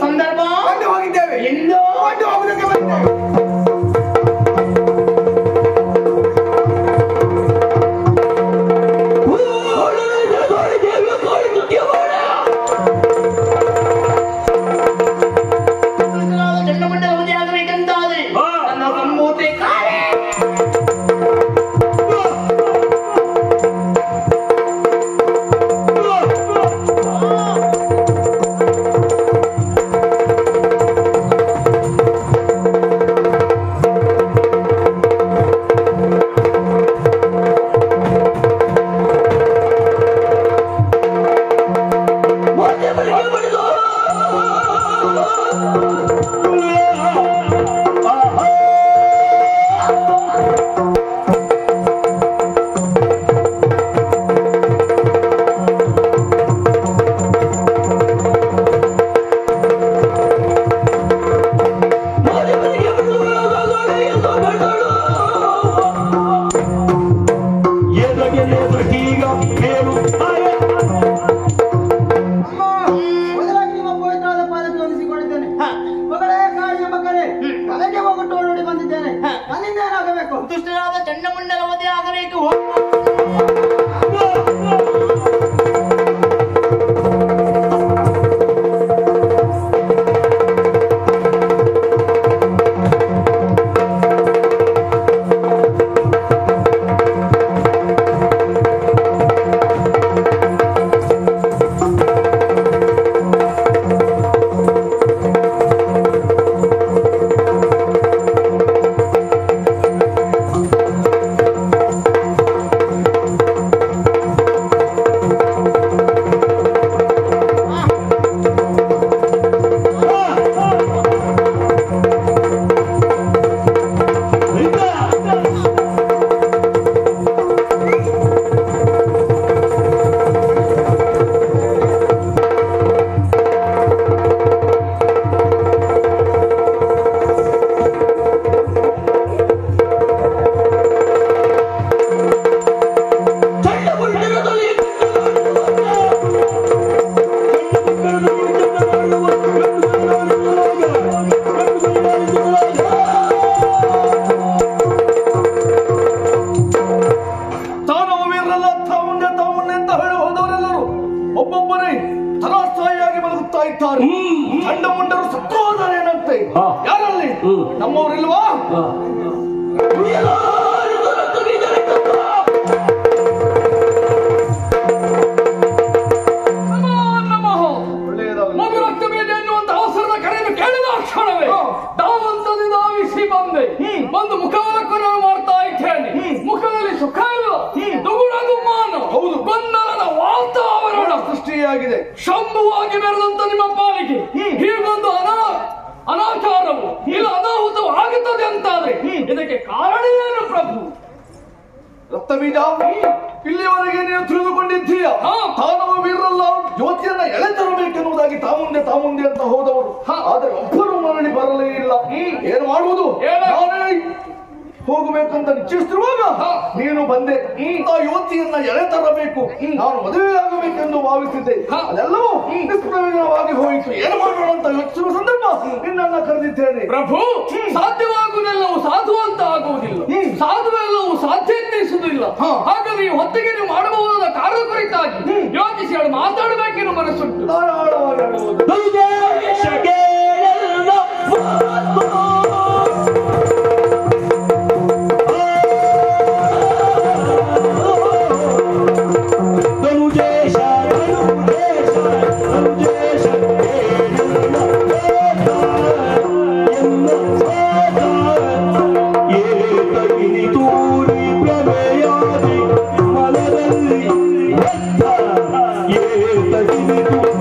ಸಂದರ್ಭ ಹೋಗಿದ್ದೇವೆ ಎಂದು ಹೋಗುದಕ್ಕೆ ಬಂದಿದ್ದೇವೆ. ದುಷ್ಟರಾದ ಚಂಡಮಂಡಲ ವಧೆ ಆಗಬೇಕು. ಚಂಡಮುಂಡರು ಸತ್ತು ಹೋದರೇನಂತೆ? ಯಾರಲ್ಲಿ ನಮ್ಮವರಿಲ್ವಾ? ಬಂದು ಮುಖವನ್ನು ಮಾಡ್ತಾ ಇದ್ದೇನೆ. ಮುಖದಲ್ಲಿ ಸುಖ ಇಲ್ಲ, ದುಗುಡ ದುಮ್ಮಾನ, ಹೌದು ಗೊಂದಲದ ವಾತಾವರಣ ಸೃಷ್ಟಿಯಾಗಿದೆ. ಶಂಭುವಾಗಿ ಮೆರೆದಂತ ನಿಮ್ಮ ಪಾಲಿಗೆ ಹೀಗೊಂದು ಅನಾಚಾರವು ಇಲ್ಲ ಅನಾಹುತವು ಆಗುತ್ತದೆ ಅಂತಾದ್ರೆ ಇದಕ್ಕೆ ಕಾರಣ ಏನು ಪ್ರಭು? ರಕ್ತಬೀಜ, ಇಲ್ಲಿಯವರೆಗೆ ನೀನು ತಿಳಿದುಕೊಂಡಿದ್ದೀಯ. ತಾನವ ವೀರಲ್ಲ ಜ್ಯೋತಿಯನ್ನ ಎಳೆ ತರಬೇಕೆನ್ನುವುದಾಗಿ ತಾಮುಂದೆ ಅಂತ ಹೋದವರು. ಆದರೆ ಒಬ್ಬರು ಮರಳಿ ಬರಲೇ ಇಲ್ಲ. ಏನು ಮಾಡುವುದು? ನಾನೇ ಹೋಗಬೇಕಂತ ನಿಶ್ಚಯಿಸಿರುವಾಗ ನೀನು ಬಂದೆ. ಆ ಯುವತಿಯನ್ನ ಎಳೆ ತರಬೇಕು, ನಾನು ಮದುವೆಯಾಗಬೇಕೆಂದು ಭಾವಿಸಿದ್ದೆ. ಅದೆಲ್ಲವೂ ನಿಷ್ಪ್ರಯೋಜನವಾಗಿ ಹೋಯಿತು. ಏನು ಮಾಡೋಣ ಅಂತ ಯೋಚಿಸುವ ಸಂದರ್ಭ ನಿನ್ನನ್ನ ಕರೆದಿದ್ದೇನೆ. ಪ್ರಭು, ಸಾಧ್ಯವಾಗುವುದೆಲ್ಲವೂ ಸಾಧು ಅಂತ ಆಗುವುದಿಲ್ಲ, ಸಾಧುವೆಲ್ಲವೂ ಸಾಧ್ಯ ಎನ್ನಿಸುವುದಿಲ್ಲ. ಹಾಗಾದ್ರೆ ಈ ಹೊತ್ತಿಗೆ ನೀವು ಮಾಡಬಹುದಾದ ಕಾರ್ಯ ಕುರಿತಾಗಿ ಯೋಚಿಸಿ ಅವಳು ಮಾತಾಡಬೇಕೆನ್ನು ಮನಸ್ಸುಂಟು. Thank you.